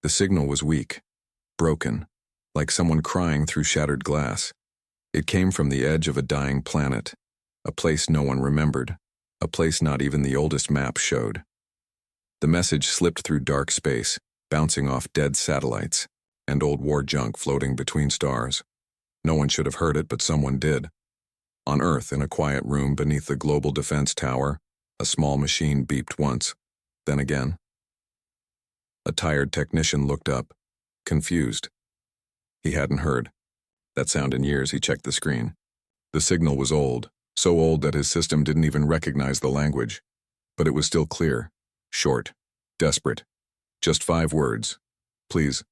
The signal was weak, broken, like someone crying through shattered glass. It came from the edge of a dying planet, a place no one remembered, a place not even the oldest map showed. The message slipped through dark space, bouncing off dead satellites and old war junk floating between stars. No one should have heard it, but someone did. On Earth, in a quiet room beneath the Global Defense Tower, a small machine beeped once, then again. A tired technician looked up, confused. He hadn't heard that sound in years. He checked the screen. The signal was old, so old that his system didn't even recognize the language. But it was still clear, short, desperate. Just 5 words. Please,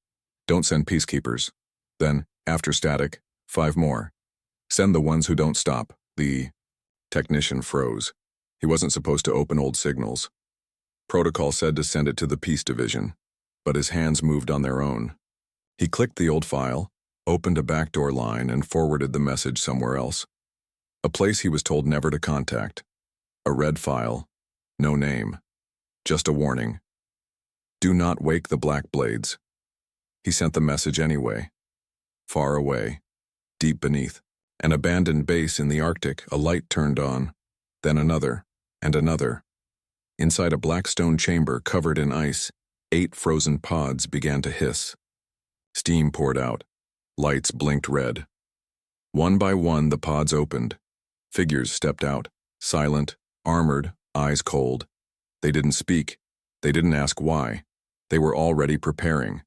don't send peacekeepers. Then, after static, 5 more. Send the ones who don't stop. The technician froze. He wasn't supposed to open old signals. Protocol said to send it to the Peace Division, but his hands moved on their own. He clicked the old file, opened a backdoor line, and forwarded the message somewhere else. A place he was told never to contact. A red file, no name, just a warning. Do not wake the Black Blades. He sent the message anyway. Far away, deep beneath an abandoned base in the Arctic, a light turned on, then another, and another. Inside a black stone chamber covered in ice, 8 frozen pods began to hiss. Steam poured out. Lights blinked red. One by one, the pods opened. Figures stepped out, silent, armored, eyes cold. They didn't speak. They didn't ask why. They were already preparing.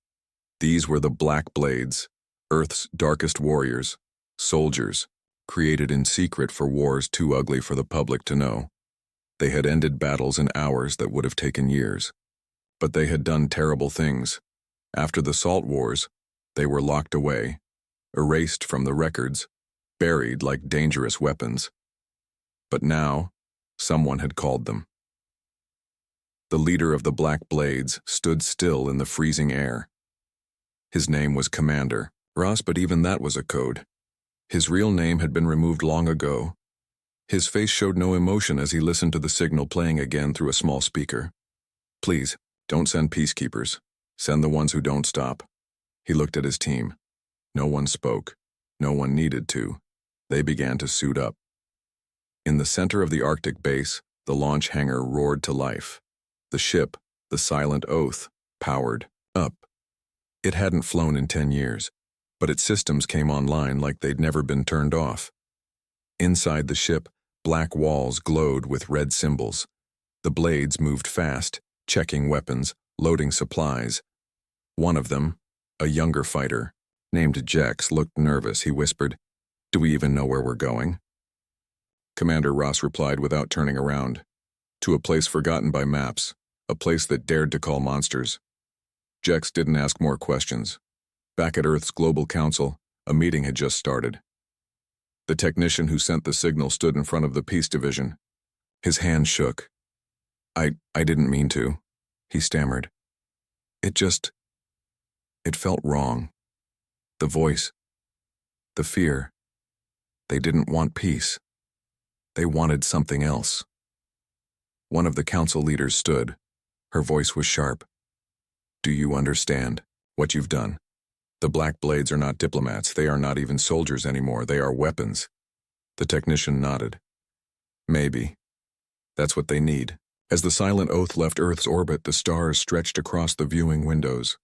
These were the Black Blades, Earth's darkest warriors, soldiers, created in secret for wars too ugly for the public to know. They had ended battles in hours that would have taken years. But they had done terrible things. After the Salt Wars, they were locked away, erased from the records, buried like dangerous weapons. But now, someone had called them. The leader of the Black Blades stood still in the freezing air. His name was Commander Ross, but even that was a code. His real name had been removed long ago. His face showed no emotion as he listened to the signal playing again through a small speaker. Please, don't send peacekeepers. Send the ones who don't stop. He looked at his team. No one spoke. No one needed to. They began to suit up. In the center of the Arctic base, the launch hangar roared to life. The ship, the Silent Oath, powered up. It hadn't flown in 10 years, but its systems came online like they'd never been turned off. Inside the ship, black walls glowed with red symbols. The blades moved fast, checking weapons, loading supplies. One of them, a younger fighter, named Jex, looked nervous. He whispered, "Do we even know where we're going?" Commander Ross replied without turning around. "To a place forgotten by maps, a place that dared to call monsters." Jex didn't ask more questions. Back at Earth's Global Council, a meeting had just started. The technician who sent the signal stood in front of the Peace Division. His hand shook. I didn't mean to," he stammered. It felt wrong. The voice, the fear. They didn't want peace. They wanted something else." One of the council leaders stood. Her voice was sharp. "Do you understand what you've done? The Black Blades are not diplomats. They are not even soldiers anymore. They are weapons." The technician nodded. "Maybe. That's what they need." As the Silent Oath left Earth's orbit, the stars stretched across the viewing windows.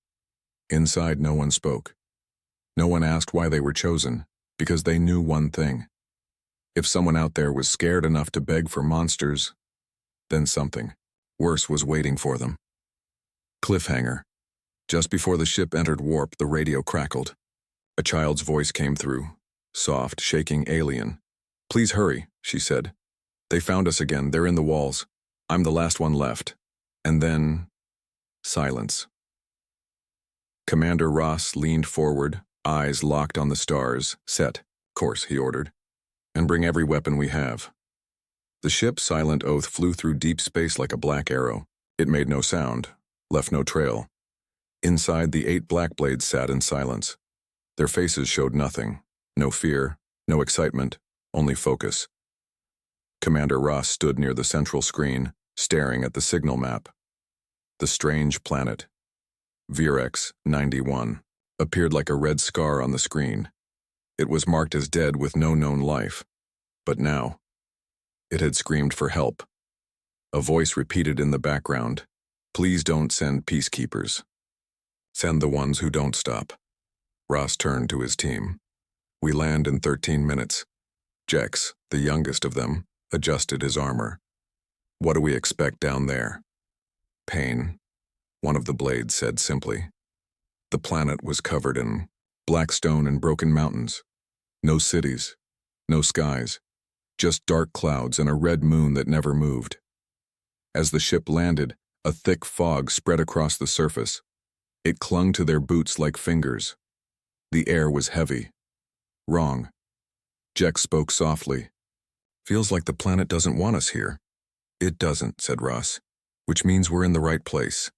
Inside, no one spoke. No one asked why they were chosen, because they knew one thing. If someone out there was scared enough to beg for monsters, then something worse was waiting for them. Cliffhanger. Just before the ship entered warp, the radio crackled. A child's voice came through, soft, shaking, alien. "Please hurry," she said. "They found us again. They're in the walls. I'm the last one left." And then, silence. Commander Ross leaned forward, eyes locked on the stars. "Set course," he ordered. "And bring every weapon we have." The ship Silent Oath flew through deep space like a black arrow. It made no sound, left no trail. Inside, the 8 Black Blades sat in silence. Their faces showed nothing. No fear, no excitement, only focus. Commander Ross stood near the central screen, staring at the signal map. The strange planet. Virex 91, appeared like a red scar on the screen. It was marked as dead with no known life. But now, it had screamed for help. A voice repeated in the background, "Please don't send peacekeepers. Send the ones who don't stop." Ross turned to his team. "We land in 13 minutes. Jex, the youngest of them, adjusted his armor. "What do we expect down there?" "Pain," one of the blades said simply. The planet was covered in black stone and broken mountains. No cities, no skies, just dark clouds and a red moon that never moved. As the ship landed, a thick fog spread across the surface. It clung to their boots like fingers. The air was heavy. "Wrong." Jex spoke softly. "Feels like the planet doesn't want us here." "It doesn't," said Ross, "which means we're in the right place."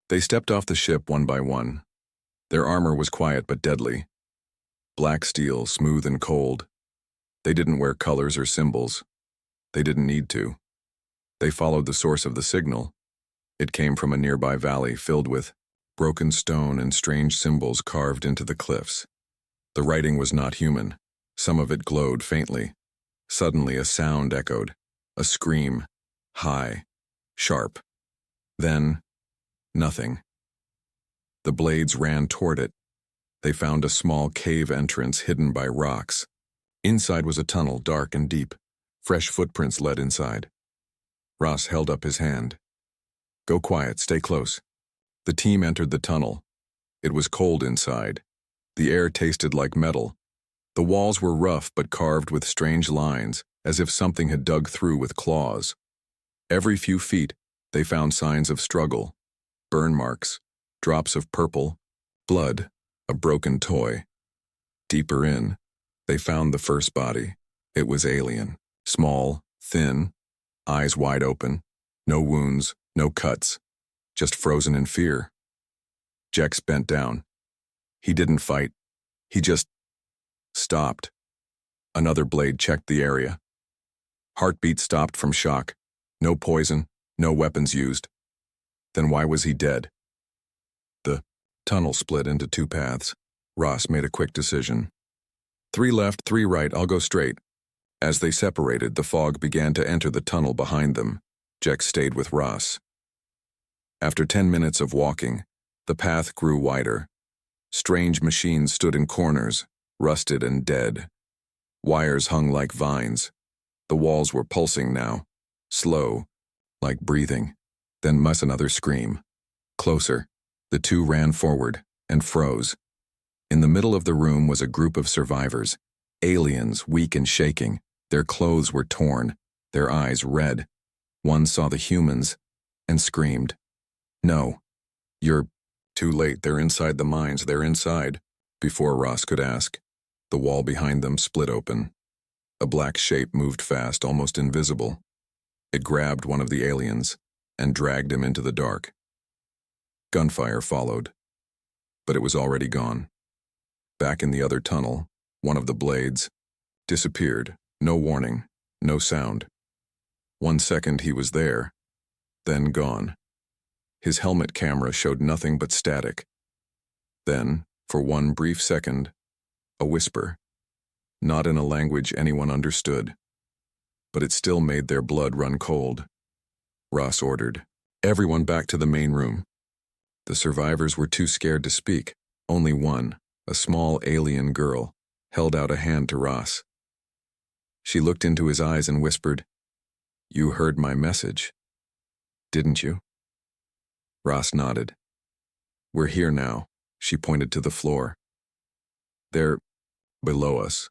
They stepped off the ship one by one. Their armor was quiet but deadly. Black steel, smooth and cold. They didn't wear colors or symbols. They didn't need to. They followed the source of the signal. It came from a nearby valley filled with broken stone and strange symbols carved into the cliffs. The writing was not human. Some of it glowed faintly. Suddenly a sound echoed. A scream. High. Sharp. Then, nothing. The blades ran toward it. They found a small cave entrance hidden by rocks. Inside was a tunnel, dark and deep. Fresh footprints led inside. Ross held up his hand. "Go quiet, stay close." The team entered the tunnel. It was cold inside. The air tasted like metal. The walls were rough but carved with strange lines, as if something had dug through with claws. Every few feet, they found signs of struggle. Burn marks, drops of purple, blood, a broken toy. Deeper in, they found the first body. It was alien, small, thin, eyes wide open, no wounds, no cuts, just frozen in fear. Jex bent down. He didn't fight. He just stopped. Another blade checked the area. Heartbeat stopped from shock. No poison, no weapons used. Then why was he dead? The tunnel split into two paths. Ross made a quick decision. 3 left, 3 right, I'll go straight. As they separated, the fog began to enter the tunnel behind them. Jex stayed with Ross. After 10 minutes of walking, the path grew wider. Strange machines stood in corners, rusted and dead. Wires hung like vines. The walls were pulsing now, slow, like breathing. Then another scream. Closer. The two ran forward and froze. In the middle of the room was a group of survivors, aliens, weak and shaking. Their clothes were torn, their eyes red. One saw the humans and screamed. "No, you're too late. They're inside the mines. They're inside." Before Ross could ask, the wall behind them split open. A black shape moved fast, almost invisible. It grabbed one of the aliens and dragged him into the dark. Gunfire followed, but it was already gone. Back in the other tunnel, one of the blades disappeared. No warning, no sound. 1 second he was there, then gone. His helmet camera showed nothing but static. Then, for one brief second, a whisper, not in a language anyone understood, but it still made their blood run cold. Ross ordered, "Everyone back to the main room." The survivors were too scared to speak. Only one, a small alien girl, held out a hand to Ross. She looked into his eyes and whispered, "You heard my message, didn't you?" Ross nodded. "We're here now." She pointed to the floor. "They're below us,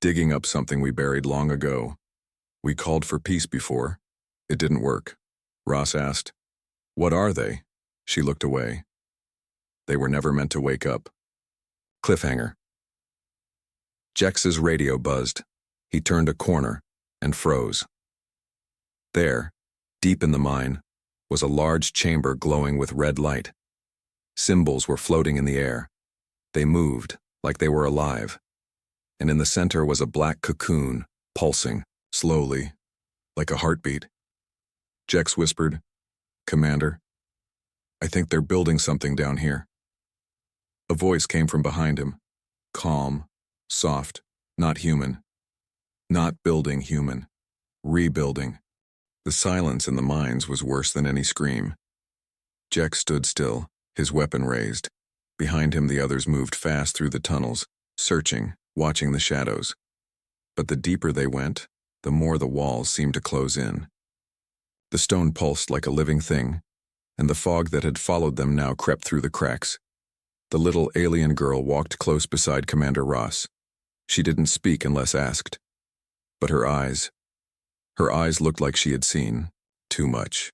digging up something we buried long ago. We called for peace before. It didn't work." Ross asked, "What are they?" She looked away. "They were never meant to wake up." Cliffhanger. Jex's radio buzzed. He turned a corner and froze. There, deep in the mine, was a large chamber glowing with red light. Symbols were floating in the air. They moved like they were alive. And in the center was a black cocoon, pulsing, slowly, like a heartbeat. Jex whispered, "Commander." I think they're building something down here. A voice came from behind him. Calm, soft, not human. Not building human. Rebuilding. The silence in the mines was worse than any scream. Jack stood still, his weapon raised. Behind him the others moved fast through the tunnels, searching, watching the shadows. But the deeper they went, the more the walls seemed to close in. The stone pulsed like a living thing, and the fog that had followed them now crept through the cracks. The little alien girl walked close beside Commander Ross. She didn't speak unless asked. But her eyes looked like she had seen too much.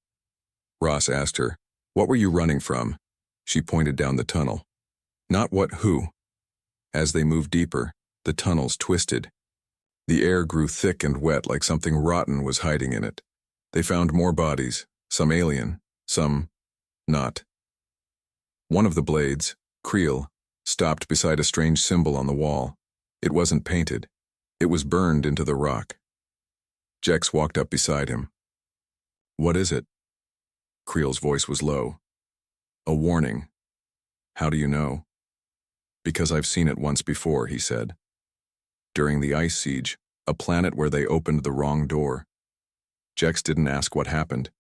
Ross asked her, "What were you running from?" She pointed down the tunnel. Not what, who. As they moved deeper, the tunnels twisted. The air grew thick and wet like something rotten was hiding in it. They found more bodies, some alien, some not. One of the blades, Creel, stopped beside a strange symbol on the wall. It wasn't painted. It was burned into the rock. Jex walked up beside him. "What is it?" Creel's voice was low. "A warning." "How do you know?" "Because I've seen it once before," he said. "During the Ice Siege, a planet where they opened the wrong door." Jex didn't ask what happened.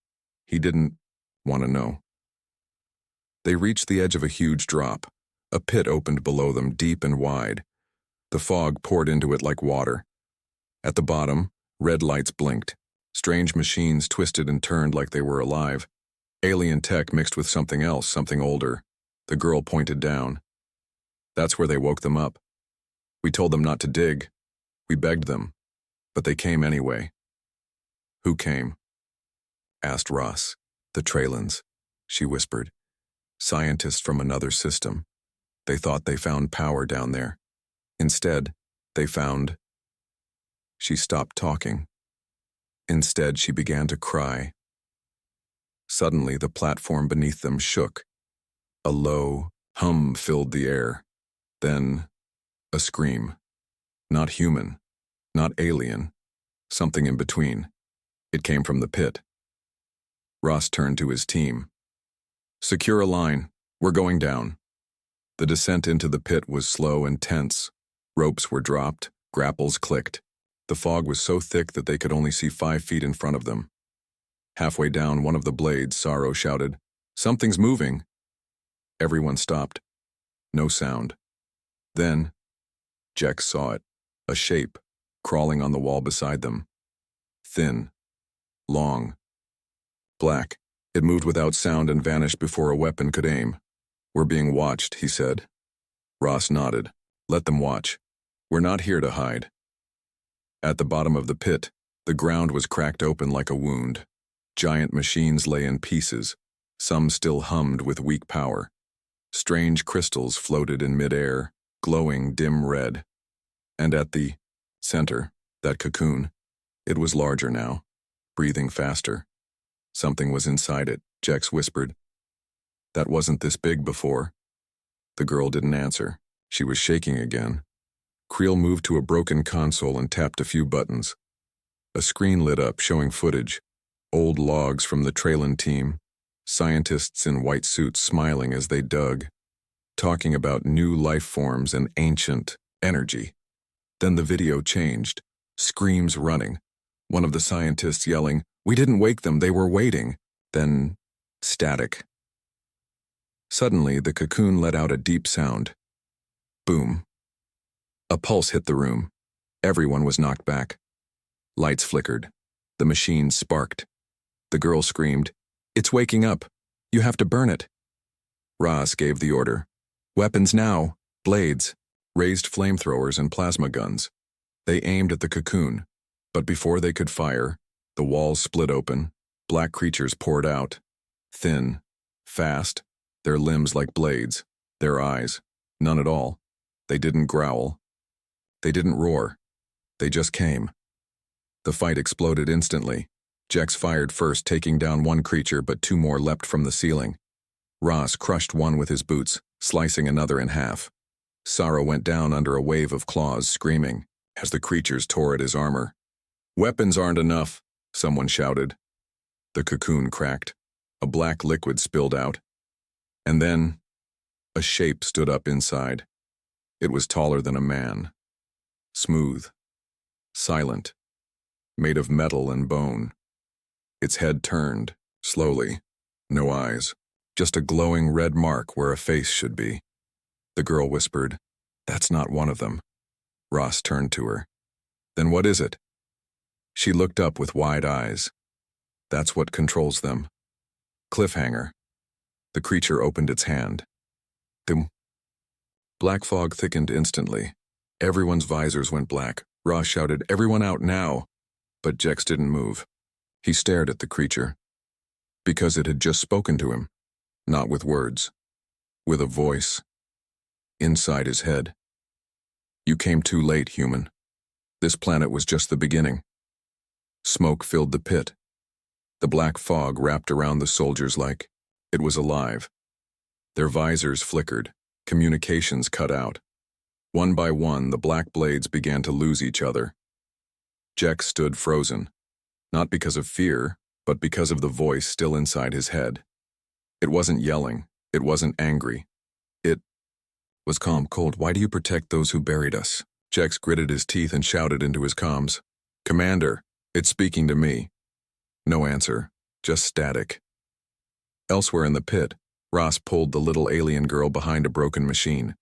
He didn't want to know. They reached the edge of a huge drop. A pit opened below them, deep and wide. The fog poured into it like water. At the bottom, red lights blinked. Strange machines twisted and turned like they were alive. Alien tech mixed with something else, something older. The girl pointed down. "That's where they woke them up. We told them not to dig. We begged them. But they came anyway." "Who came?" asked Ross. "The Traylons," she whispered. "Scientists from another system. They thought they found power down there. Instead, they found..." She stopped talking. Instead, she began to cry. Suddenly, the platform beneath them shook. A low hum filled the air. Then, a scream. Not human, not alien, something in between. It came from the pit. Ross turned to his team. "Secure a line. We're going down." The descent into the pit was slow and tense. Ropes were dropped, grapples clicked. The fog was so thick that they could only see 5 feet in front of them. Halfway down one of the blades, Sorrow shouted, "Something's moving." Everyone stopped. No sound. Then, Jex saw it, a shape, crawling on the wall beside them. Thin, long, black. It moved without sound and vanished before a weapon could aim. "We're being watched," he said. Ross nodded. "Let them watch. We're not here to hide." At the bottom of the pit, the ground was cracked open like a wound. Giant machines lay in pieces. Some still hummed with weak power. Strange crystals floated in midair, glowing dim red. And at the center, that cocoon, it was larger now, breathing faster. Something was inside it, Jex whispered. "That wasn't this big before." The girl didn't answer. She was shaking again. Creel moved to a broken console and tapped a few buttons. A screen lit up showing footage, old logs from the Traylon team, scientists in white suits smiling as they dug, talking about new life forms and ancient energy. Then the video changed, screams running. One of the scientists yelling, "We didn't wake them, they were waiting." Then, static. Suddenly, the cocoon let out a deep sound. Boom. A pulse hit the room. Everyone was knocked back. Lights flickered. The machine sparked. The girl screamed, "It's waking up. You have to burn it." Ross gave the order. "Weapons now. Blades." Raised flamethrowers and plasma guns. They aimed at the cocoon, but before they could fire, the walls split open. Black creatures poured out. Thin, fast, their limbs like blades, their eyes, none at all. They didn't growl. They didn't roar. They just came. The fight exploded instantly. Jex fired first, taking down one creature, but 2 more leapt from the ceiling. Ross crushed one with his boots, slicing another in half. Sorrow went down under a wave of claws, screaming, as the creatures tore at his armor. "Weapons aren't enough," someone shouted. The cocoon cracked. A black liquid spilled out. And then, a shape stood up inside. It was taller than a man. Smooth. Silent. Made of metal and bone. Its head turned, slowly. No eyes. Just a glowing red mark where a face should be. The girl whispered, "That's not one of them." Ross turned to her. "Then what is it?" She looked up with wide eyes. "That's what controls them." Cliffhanger. The creature opened its hand. Dum. Black fog thickened instantly. Everyone's visors went black. Ross shouted, "Everyone out now!" But Jex didn't move. He stared at the creature. Because it had just spoken to him. Not with words. With a voice. Inside his head. "You came too late, human. This planet was just the beginning." Smoke filled the pit. The black fog wrapped around the soldiers like it was alive. Their visors flickered. Communications cut out. One by one, the black blades began to lose each other. Jex stood frozen. Not because of fear, but because of the voice still inside his head. It wasn't yelling. It wasn't angry. It was calm, cold. "Why do you protect those who buried us?" Jex gritted his teeth and shouted into his comms. "Commander, it's speaking to me." No answer, just static. Elsewhere in the pit, Ross pulled the little alien girl behind a broken machine.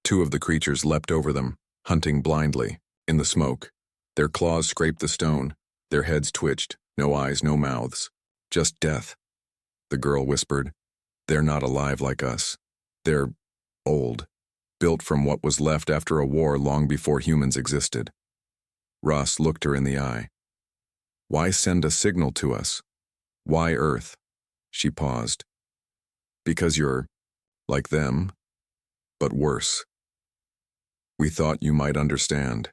Two of the creatures leapt over them, hunting blindly, in the smoke. Their claws scraped the stone. Their heads twitched. No eyes, no mouths. Just death. The girl whispered, "They're not alive like us. They're old, built from what was left after a war long before humans existed." Ross looked her in the eye. "Why send a signal to us? Why Earth?" She paused. "Because you're like them, but worse. We thought you might understand."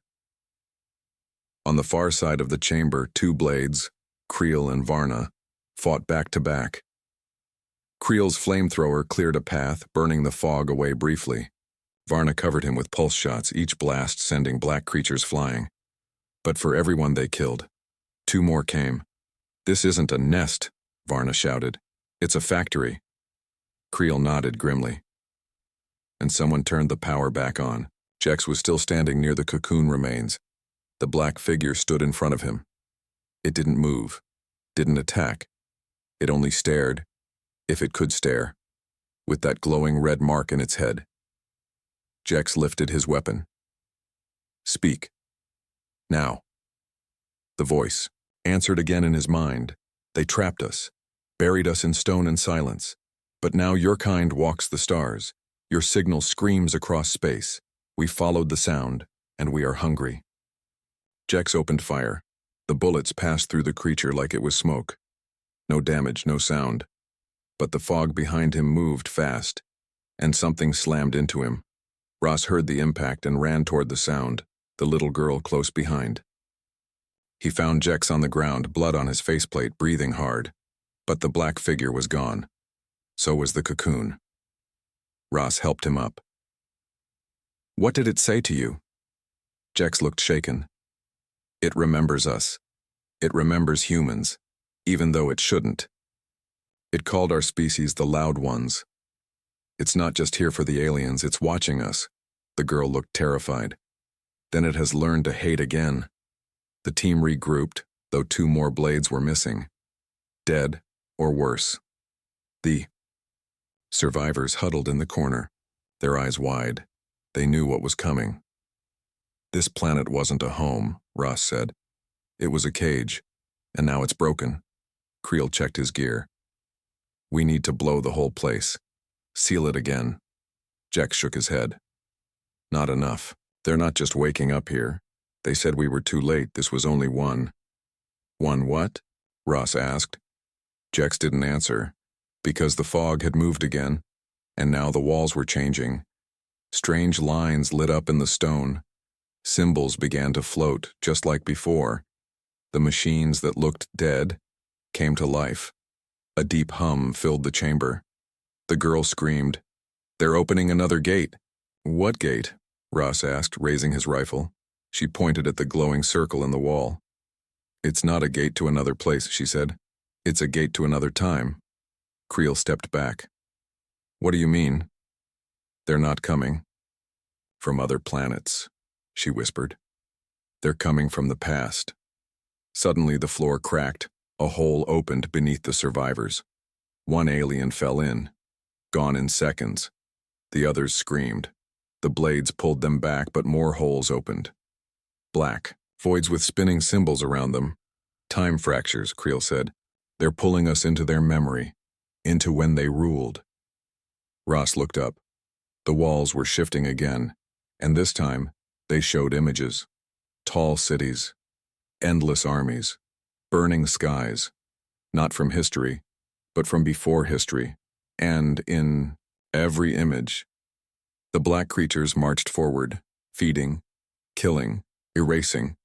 On the far side of the chamber, two blades, Creel and Varna, fought back to back. Creel's flamethrower cleared a path, burning the fog away briefly. Varna covered him with pulse shots, each blast sending black creatures flying. But for everyone they killed, two more came. "This isn't a nest," Varna shouted. "It's a factory." Creel nodded grimly. And someone turned the power back on. Jex was still standing near the cocoon remains. The black figure stood in front of him. It didn't move, didn't attack. It only stared, if it could stare, with that glowing red mark in its head. Jex lifted his weapon. "Speak. Now." The voice answered again in his mind. "They trapped us, buried us in stone and silence. But now your kind walks the stars. Your signal screams across space. We followed the sound, and we are hungry." Jex opened fire. The bullets passed through the creature like it was smoke. No damage, no sound. But the fog behind him moved fast, and something slammed into him. Ross heard the impact and ran toward the sound, the little girl close behind. He found Jex on the ground, blood on his faceplate, breathing hard. But the black figure was gone. So was the cocoon. Ross helped him up. "What did it say to you?" Jex looked shaken. "It remembers us. It remembers humans, even though it shouldn't. It called our species the Loud Ones. It's not just here for the aliens, it's watching us." The girl looked terrified. "Then it has learned to hate again." The team regrouped, though two more blades were missing. Dead, or worse. The survivors huddled in the corner, their eyes wide. They knew what was coming. "This planet wasn't a home," Ross said. "It was a cage, and now it's broken." Creel checked his gear. "We need to blow the whole place. Seal it again." Jex shook his head. "Not enough. They're not just waking up here. They said we were too late. This was only one." "One what?" Ross asked. Jex didn't answer, because the fog had moved again, and now the walls were changing. Strange lines lit up in the stone. Symbols began to float, just like before. The machines that looked dead came to life. A deep hum filled the chamber. The girl screamed, "They're opening another gate." "What gate?" Ross asked, raising his rifle. She pointed at the glowing circle in the wall. "It's not a gate to another place," she said. "It's a gate to another time." Creel stepped back. What do you mean? They're not coming. From other planets, she whispered. They're coming from the past. Suddenly the floor cracked. A hole opened beneath the survivors. One alien fell in, gone in seconds. The others screamed. The blades pulled them back, but more holes opened. Black, voids with spinning symbols around them. Time fractures, Creel said. They're pulling us into their memory, into when they ruled. Ross looked up. The walls were shifting again, and this time they showed images. Tall cities, endless armies, burning skies, not from history, but from before history, and in every image. The black creatures marched forward, feeding, killing, erasing.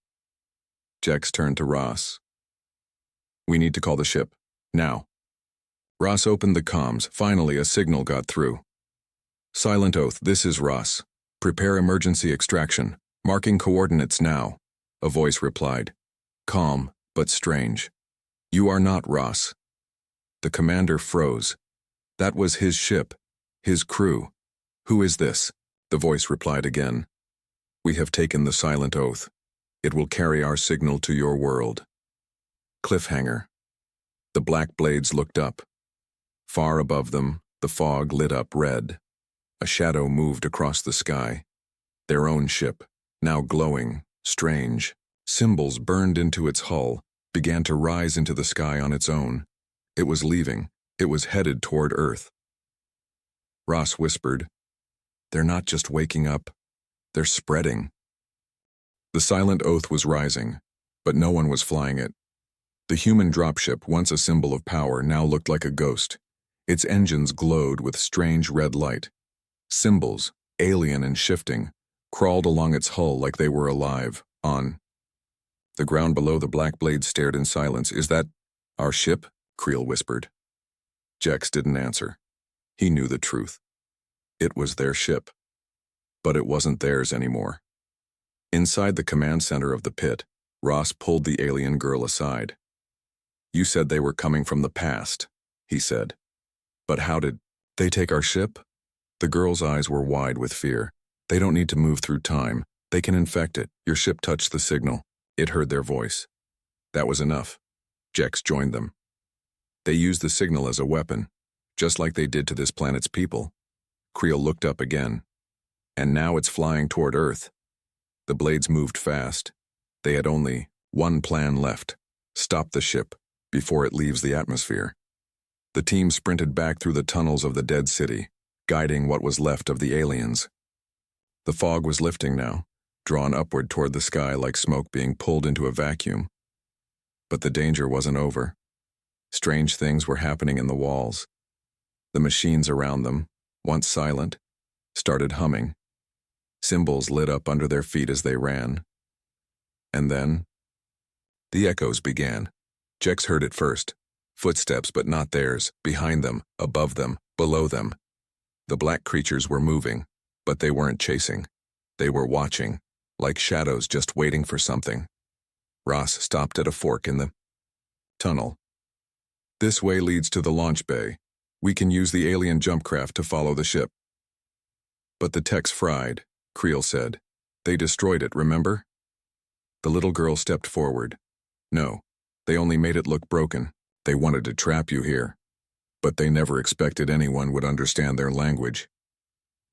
Jex turned to Ross. We need to call the ship, now. Ross opened the comms. Finally, a signal got through. Silent Oath, this is Ross. Prepare emergency extraction. Marking coordinates now. A voice replied. Calm, but strange. You are not Ross. The commander froze. That was his ship, his crew. Who is this? The voice replied again. We have taken the Silent Oath. It will carry our signal to your world. Cliffhanger. The black blades looked up. Far above them, the fog lit up red. A shadow moved across the sky. Their own ship, now glowing, strange. Symbols burned into its hull, began to rise into the sky on its own. It was leaving. It was headed toward Earth. Ross whispered, They're not just waking up. They're spreading. The Silent Oath was rising, but no one was flying it. The human dropship, once a symbol of power, now looked like a ghost. Its engines glowed with strange red light. Symbols, alien and shifting, crawled along its hull like they were alive, on. The ground below the black blade stared in silence. Is that our ship? Creel whispered. Jex didn't answer. He knew the truth. It was their ship. But it wasn't theirs anymore. Inside the command center of the pit, Ross pulled the alien girl aside. You said they were coming from the past, he said. But how did they take our ship? The girl's eyes were wide with fear. They don't need to move through time. They can infect it. Your ship touched the signal. It heard their voice. That was enough. Jex joined them. They used the signal as a weapon, just like they did to this planet's people. Creel looked up again. And now it's flying toward Earth. The blades moved fast. They had only one plan left. Stop the ship before it leaves the atmosphere. The team sprinted back through the tunnels of the dead city, guiding what was left of the aliens. The fog was lifting now, drawn upward toward the sky like smoke being pulled into a vacuum. But the danger wasn't over. Strange things were happening in the walls. The machines around them, once silent, started humming. Symbols lit up under their feet as they ran. And then, the echoes began. Jex heard it first. Footsteps, but not theirs, behind them, above them, below them. The black creatures were moving, but they weren't chasing. They were watching, like shadows just waiting for something. Ross stopped at a fork in the tunnel. This way leads to the launch bay. We can use the alien jump craft to follow the ship. But the tech's fried, Creel said. They destroyed it, remember? The little girl stepped forward. No, they only made it look broken. They wanted to trap you here. But they never expected anyone would understand their language.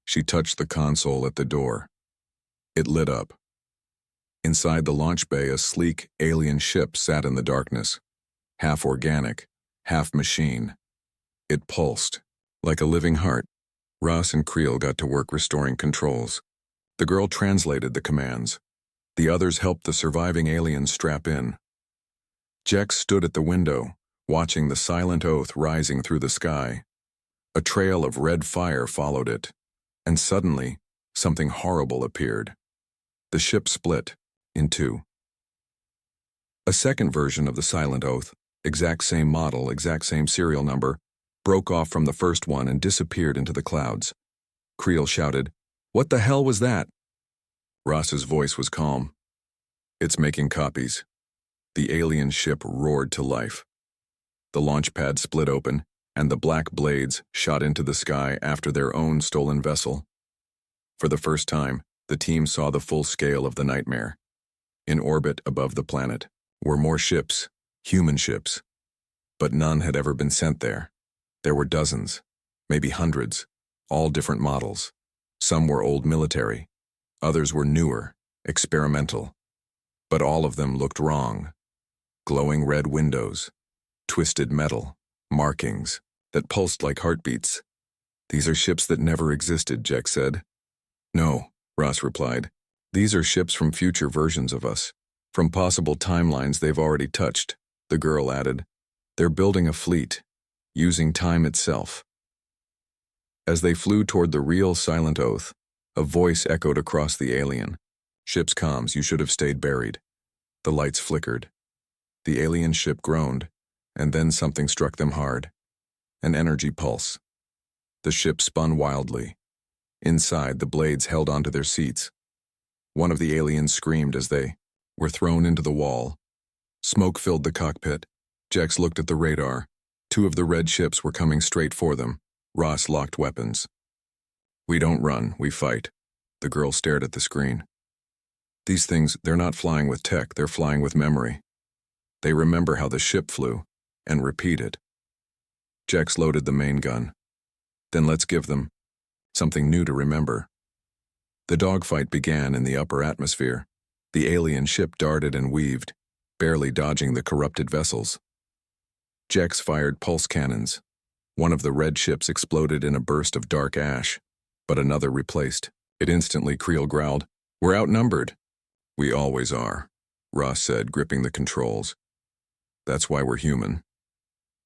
She touched the console at the door. It lit up. Inside the launch bay, a sleek, alien ship sat in the darkness. Half organic, half machine. It pulsed, like a living heart. Ross and Creel got to work restoring controls. The girl translated the commands. The others helped the surviving aliens strap in. Jex stood at the window, watching the Silent Oath rising through the sky. A trail of red fire followed it, and suddenly, something horrible appeared. The ship split in two. A second version of the Silent Oath, exact same model, exact same serial number, broke off from the first one and disappeared into the clouds. Creel shouted, "What the hell was that?" Ross's voice was calm. "It's making copies." The alien ship roared to life. The launch pad split open, and the black blades shot into the sky after their own stolen vessel. For the first time, the team saw the full scale of the nightmare. In orbit above the planet were more ships, human ships. But none had ever been sent there. There were dozens, maybe hundreds, all different models. Some were old military, others were newer, experimental. But all of them looked wrong. Glowing red windows, twisted metal, markings that pulsed like heartbeats. These are ships that never existed, Jack said. No, Ross replied. These are ships from future versions of us, from possible timelines they've already touched, the girl added. They're building a fleet, using time itself. As they flew toward the real silent oath, a voice echoed across the alien. Ship's comms, you should have stayed buried. The lights flickered. The alien ship groaned, and then something struck them hard. An energy pulse. The ship spun wildly. Inside, the blades held onto their seats. One of the aliens screamed as they were thrown into the wall. Smoke filled the cockpit. Jex looked at the radar. 2 of the red ships were coming straight for them. Ross locked weapons. We don't run, we fight. The girl stared at the screen. These things, they're not flying with tech, they're flying with memory. They remember how the ship flew, and repeat it. Jex loaded the main gun. Then let's give them something new to remember. The dogfight began in the upper atmosphere. The alien ship darted and weaved, barely dodging the corrupted vessels. Jex fired pulse cannons. One of the red ships exploded in a burst of dark ash, but another replaced it instantly. Creel growled, "We're outnumbered." "We always are," Ross said, gripping the controls. "That's why we're human."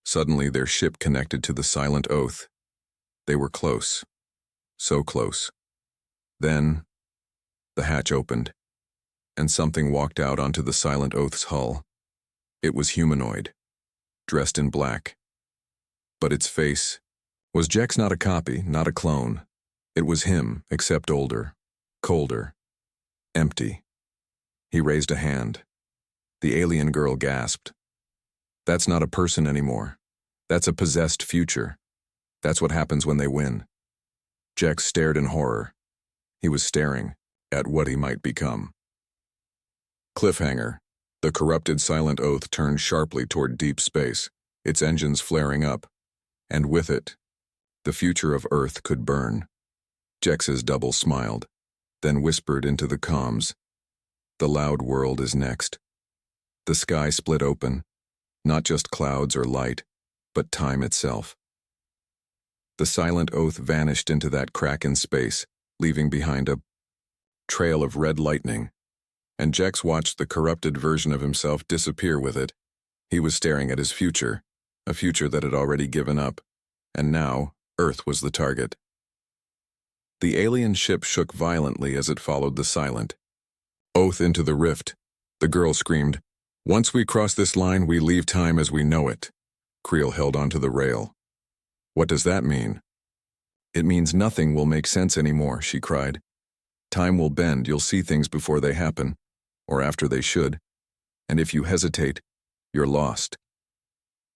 Suddenly their ship connected to the silent oath. They were close. So close. Then the hatch opened, and something walked out onto the silent oath's hull. It was humanoid, dressed in black. But its face was Jex, not a copy, not a clone. It was him, except older, colder, empty. He raised a hand. The alien girl gasped. "That's not a person anymore. That's a possessed future. That's what happens when they win." Jex stared in horror. He was staring at what he might become. Cliffhanger. The corrupted silent oath turned sharply toward deep space, its engines flaring up. And with it, the future of Earth could burn. Jex's double smiled, then whispered into the comms. The loud world is next. The sky split open, not just clouds or light, but time itself. The silent oath vanished into that crack in space, leaving behind a trail of red lightning, and Jex watched the corrupted version of himself disappear with it. He was staring at his future, a future that had already given up, and now Earth was the target. The alien ship shook violently as it followed the silent oath into the rift. The girl screamed, "Once we cross this line, we leave time as we know it." Creel held onto the rail. "What does that mean?" "It means nothing will make sense anymore," she cried. "Time will bend, you'll see things before they happen, or after they should, and if you hesitate, you're lost."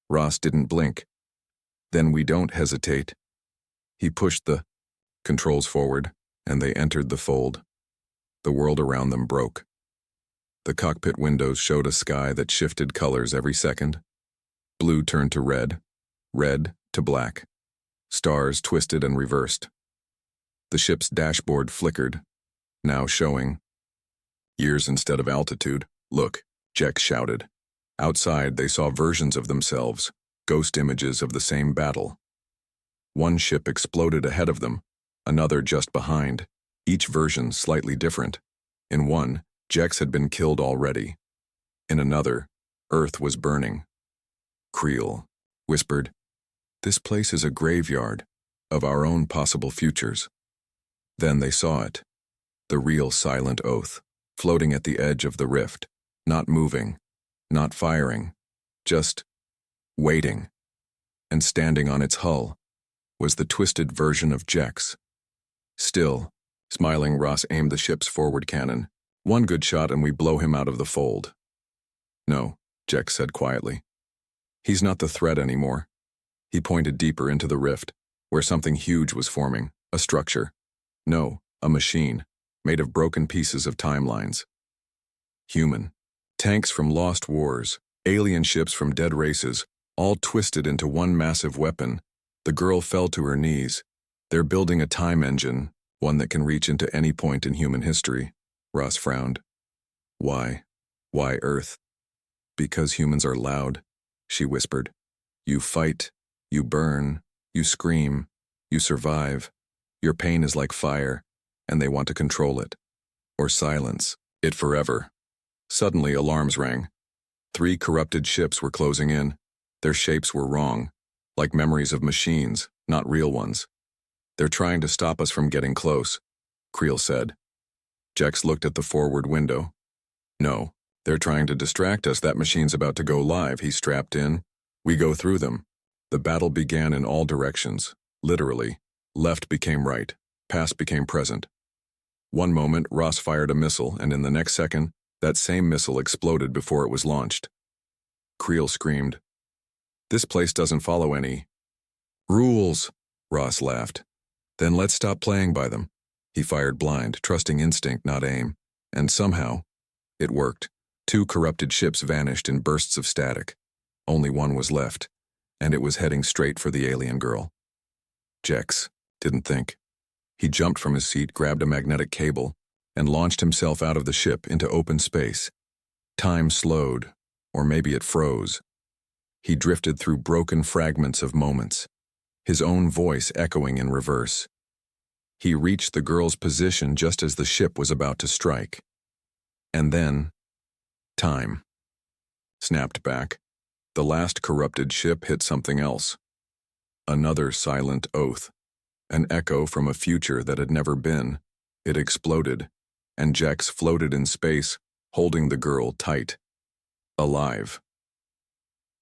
Ross didn't blink. "Then we don't hesitate." He pushed the controls forward, and they entered the fold. The world around them broke. The cockpit windows showed a sky that shifted colors every second. Blue turned to red to black. Stars twisted and reversed. The ship's dashboard flickered, now showing years instead of altitude. "Look," Jex shouted. Outside, they saw versions of themselves, ghost images of the same battle. One ship exploded ahead of them, another just behind, each version slightly different. In one, Jex had been killed already. In another, Earth was burning. Creel whispered, "This place is a graveyard of our own possible futures." Then they saw it, the real silent oath, floating at the edge of the rift, not moving, not firing, just waiting. And standing on its hull was the twisted version of Jex. Still, smiling, Ross aimed the ship's forward cannon. "One good shot and we blow him out of the fold." "No," Jex said quietly. "He's not the threat anymore. He pointed deeper into the rift, where something huge was forming, a structure. No, a machine, made of broken pieces of timelines. Human. Tanks from lost wars, alien ships from dead races, all twisted into one massive weapon. The girl fell to her knees. They're building a time engine, one that can reach into any point in human history. Ross frowned. Why? Why Earth? Because humans are loud, she whispered. You fight, you burn, you scream, you survive. Your pain is like fire, and they want to control it. Or silence it forever. Suddenly alarms rang. 3 corrupted ships were closing in. Their shapes were wrong, like memories of machines, not real ones. They're trying to stop us from getting close, Creel said. Jex looked at the forward window. No, they're trying to distract us. That machine's about to go live. He strapped in. We go through them. The battle began in all directions, literally. Left became right, past became present. One moment, Ross fired a missile, and in the next second, that same missile exploded before it was launched. Creel screamed. This place doesn't follow any rules, Ross laughed. Then let's stop playing by them. He fired blind, trusting instinct, not aim. And somehow, it worked. 2 corrupted ships vanished in bursts of static. Only one was left, and it was heading straight for the alien girl. Jex didn't think. He jumped from his seat, grabbed a magnetic cable, and launched himself out of the ship into open space. Time slowed, or maybe it froze. He drifted through broken fragments of moments, his own voice echoing in reverse. He reached the girl's position just as the ship was about to strike. And then, time snapped back. The last corrupted ship hit something else. Another silent oath, an echo from a future that had never been. It exploded, and Jex floated in space, holding the girl tight. Alive.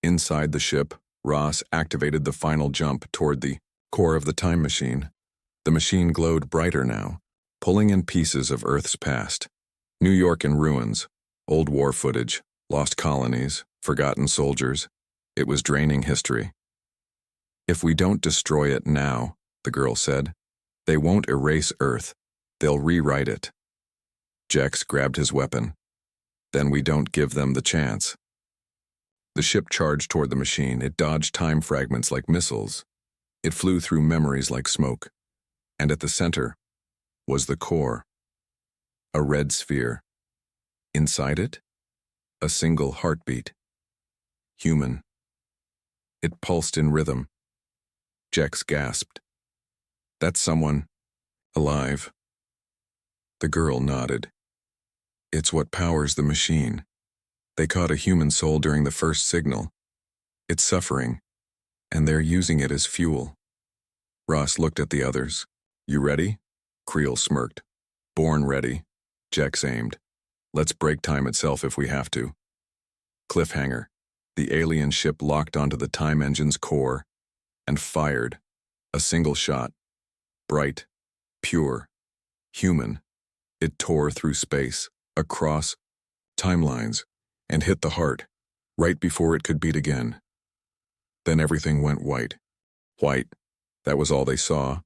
Inside the ship, Ross activated the final jump toward the core of the time machine. The machine glowed brighter now, pulling in pieces of Earth's past. New York in ruins, old war footage, lost colonies, forgotten soldiers. It was draining history. If we don't destroy it now, the girl said, they won't erase Earth. They'll rewrite it. Jex grabbed his weapon. Then we don't give them the chance. The ship charged toward the machine. It dodged time fragments like missiles. It flew through memories like smoke. And at the center was the core. A red sphere. Inside it, a single heartbeat. Human. It pulsed in rhythm. Jex gasped. That's someone alive. The girl nodded. It's what powers the machine. They caught a human soul during the first signal. It's suffering, and they're using it as fuel. Ross looked at the others. You ready? Creel smirked. Born ready. Jex aimed. Let's break time itself if we have to. Cliffhanger. The alien ship locked onto the time engine's core and fired. A single shot. Bright, pure, human. It tore through space, across timelines, and hit the heart, right before it could beat again. Then everything went white. White. That was all they saw.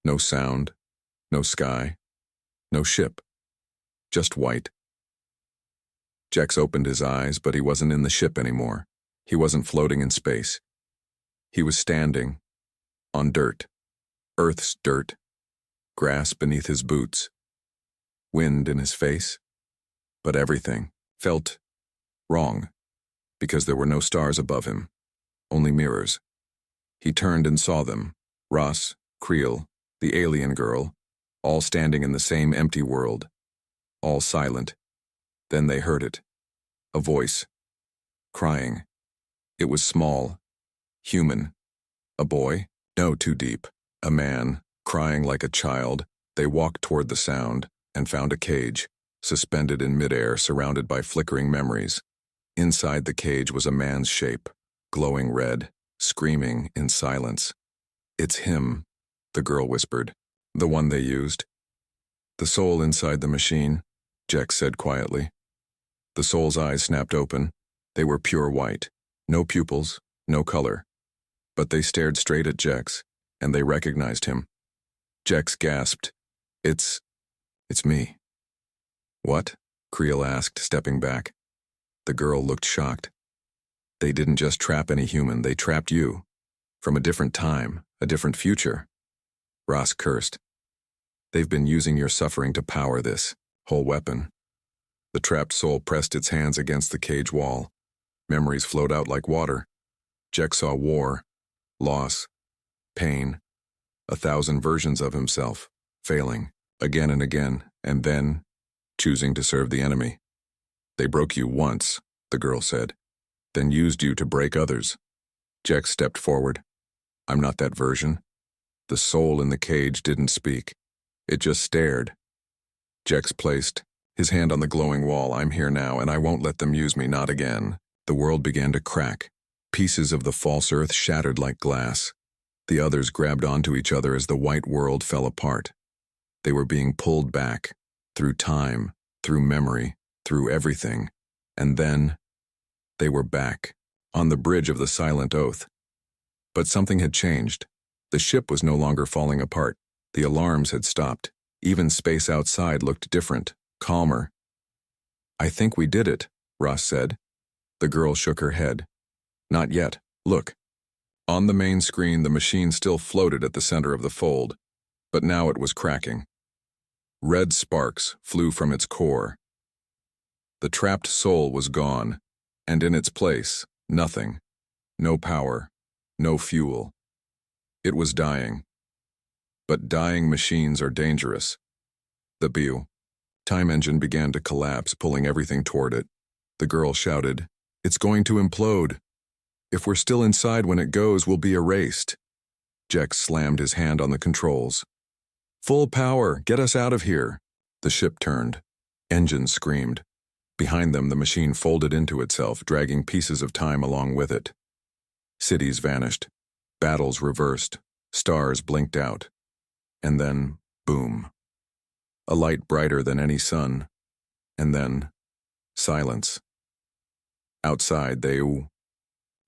No sound, no sky, no ship. Just white. Jex opened his eyes, but he wasn't in the ship anymore. He wasn't floating in space. He was standing on dirt. Earth's dirt. Grass beneath his boots. Wind in his face. But everything felt wrong, because there were no stars above him, only mirrors. He turned and saw them, Ross, Creel, the alien girl, all standing in the same empty world, all silent. Then they heard it. A voice. Crying. It was small. Human. A boy? No, too deep. A man, crying like a child. They walked toward the sound and found a cage, suspended in midair, surrounded by flickering memories. Inside the cage was a man's shape, glowing red, screaming in silence. It's him, the girl whispered. The one they used. The soul inside the machine, Jex said quietly. The soul's eyes snapped open. They were pure white. No pupils, no color. But they stared straight at Jex, and they recognized him. Jex gasped, It's me." "What?" Creel asked, stepping back. The girl looked shocked. "They didn't just trap any human, they trapped you. From a different time, a different future." Ross cursed. "They've been using your suffering to power this whole weapon." The trapped soul pressed its hands against the cage wall. Memories flowed out like water. Jex saw war, loss, pain, 1,000 versions of himself, failing, again and again, and then choosing to serve the enemy. "They broke you once," the girl said, "then used you to break others." Jex stepped forward. "I'm not that version." The soul in the cage didn't speak. It just stared. Jex placed his hand on the glowing wall. "I'm here now, and I won't let them use me, not again." The world began to crack. Pieces of the false earth shattered like glass. The others grabbed onto each other as the white world fell apart. They were being pulled back, through time, through memory, through everything. And then, they were back, on the bridge of the silent oath. But something had changed. The ship was no longer falling apart. The alarms had stopped. Even space outside looked different, calmer. "I think we did it," Ross said. The girl shook her head. "Not yet. Look." On the main screen, the machine still floated at the center of the fold, but now it was cracking. Red sparks flew from its core. The trapped soul was gone, and in its place, nothing. No power, no fuel. It was dying. But dying machines are dangerous. The time engine began to collapse, pulling everything toward it. The girl shouted, "It's going to implode. If we're still inside when it goes, we'll be erased." Jex slammed his hand on the controls. "Full power, get us out of here." The ship turned. Engines screamed. Behind them, the machine folded into itself, dragging pieces of time along with it. Cities vanished. Battles reversed. Stars blinked out. And then, boom. A light brighter than any sun. And then, silence. Outside, they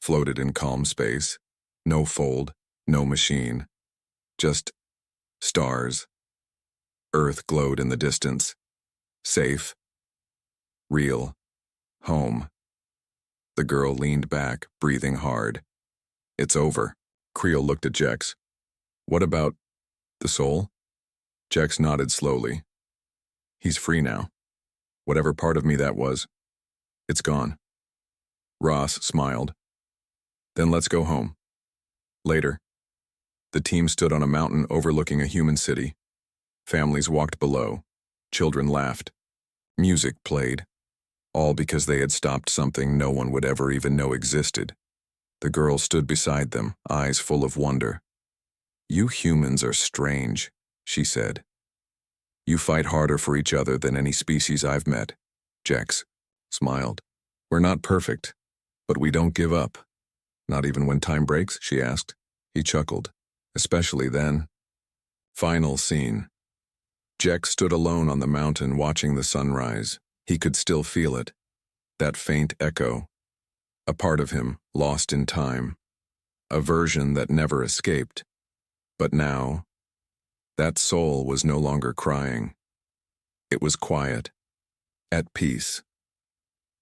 floated in calm space. No fold, no machine. Just stars. Earth glowed in the distance. Safe. Real. Home. The girl leaned back, breathing hard. "It's over." Creel looked at Jex. "What about the soul?" Jex nodded slowly. "He's free now. Whatever part of me that was, it's gone." Ross smiled. "Then let's go home." Later, the team stood on a mountain overlooking a human city. Families walked below. Children laughed. Music played. All because they had stopped something no one would ever even know existed. The girl stood beside them, eyes full of wonder. "You humans are strange," she said. "You fight harder for each other than any species I've met." Jex smiled. "We're not perfect, but we don't give up." "Not even when time breaks?" she asked. He chuckled. "Especially then." Final scene. Jex stood alone on the mountain watching the sunrise. He could still feel it. That faint echo. A part of him, lost in time. A version that never escaped. But now, that soul was no longer crying. It was quiet. At peace.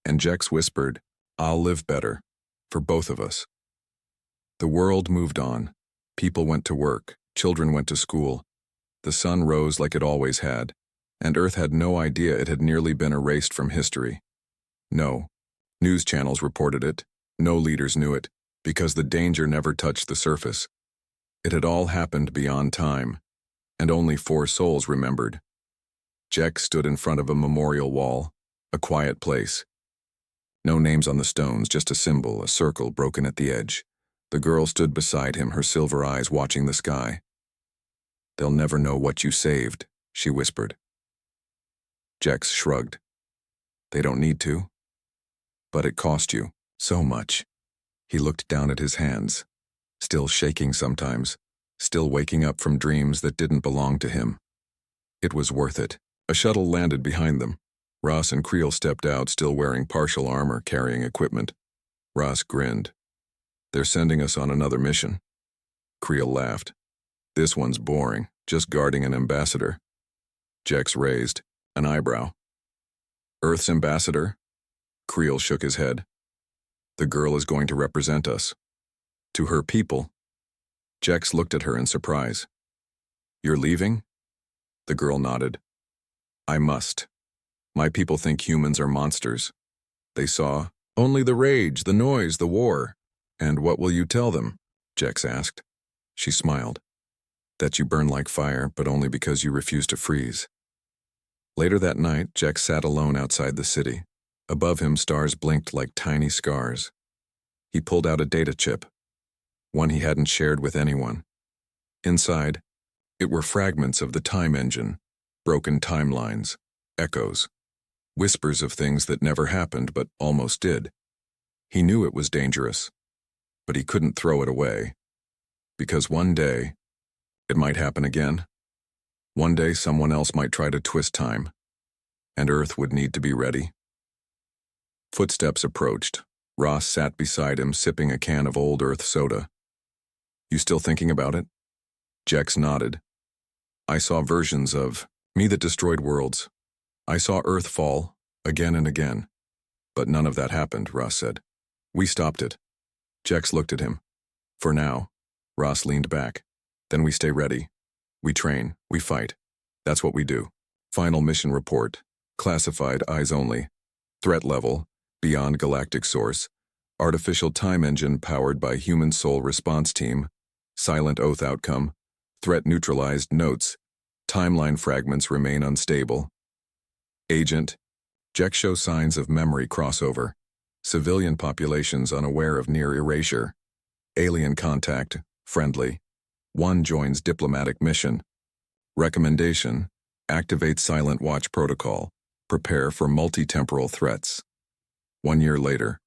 And Jex whispered, "I'll live better. For both of us." The world moved on. People went to work. Children went to school. The sun rose like it always had. And Earth had no idea it had nearly been erased from history. No. News channels reported it. No leaders knew it, because the danger never touched the surface. It had all happened beyond time, and only 4 souls remembered. Jex stood in front of a memorial wall, a quiet place. No names on the stones, just a symbol, a circle broken at the edge. The girl stood beside him, her silver eyes watching the sky. "They'll never know what you saved," she whispered. Jex shrugged. "They don't need to. But it cost you so much." He looked down at his hands, still shaking sometimes, still waking up from dreams that didn't belong to him. It was worth it. A shuttle landed behind them. Ross and Creel stepped out, still wearing partial armor, carrying equipment. Ross grinned. They're sending us on another mission. Creel laughed. This one's boring, just guarding an ambassador. Jex raised an eyebrow. Earth's ambassador? Creel shook his head. The girl is going to represent us. To her people. Jex looked at her in surprise. You're leaving? The girl nodded. I must. My people think humans are monsters. They saw only the rage, the noise, the war. And what will you tell them? Jex asked. She smiled. That you burn like fire, but only because you refuse to freeze. Later that night, Jex sat alone outside the city. Above him, stars blinked like tiny scars. He pulled out a data chip, one he hadn't shared with anyone. Inside, it were fragments of the time engine, broken timelines, echoes, whispers of things that never happened but almost did. He knew it was dangerous, but he couldn't throw it away. Because one day, it might happen again. One day someone else might try to twist time, and Earth would need to be ready. Footsteps approached. Ross sat beside him, sipping a can of Old Earth soda. You still thinking about it? Jex nodded. I saw versions of me that destroyed worlds. I saw Earth fall, again and again. But none of that happened, Ross said. We stopped it. Jex looked at him. For now. Ross leaned back. Then we stay ready. We train, we fight. That's what we do. Final mission report. Classified, eyes only. Threat level, beyond galactic source. Artificial time engine powered by human soul response team. Silent oath outcome. Threat neutralized notes. Timeline fragments remain unstable. Agent. Jex shows signs of memory crossover. Civilian populations unaware of near erasure. Alien contact, friendly. One joins diplomatic mission. Recommendation. Activate Silent Watch protocol. Prepare for multi-temporal threats. 1 year later.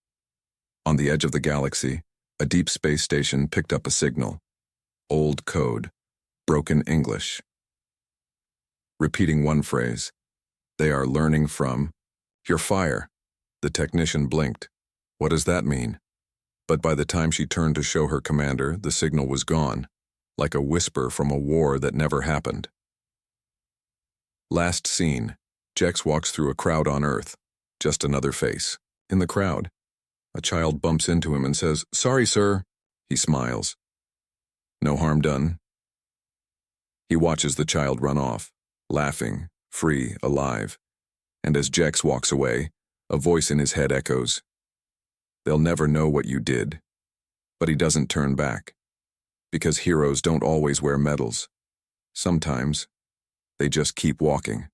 On the edge of the galaxy, a deep space station picked up a signal. Old code. Broken English. Repeating one phrase. They are learning from. Your fire. The technician blinked. What does that mean? But by the time she turned to show her commander, the signal was gone, like a whisper from a war that never happened. Last scene. Jex walks through a crowd on Earth. Just another face. In the crowd. A child bumps into him and says, "Sorry, sir." He smiles. No harm done. He watches the child run off, laughing, free, alive. And as Jex walks away, a voice in his head echoes, "They'll never know what you did." But he doesn't turn back. Because heroes don't always wear medals. Sometimes, they just keep walking.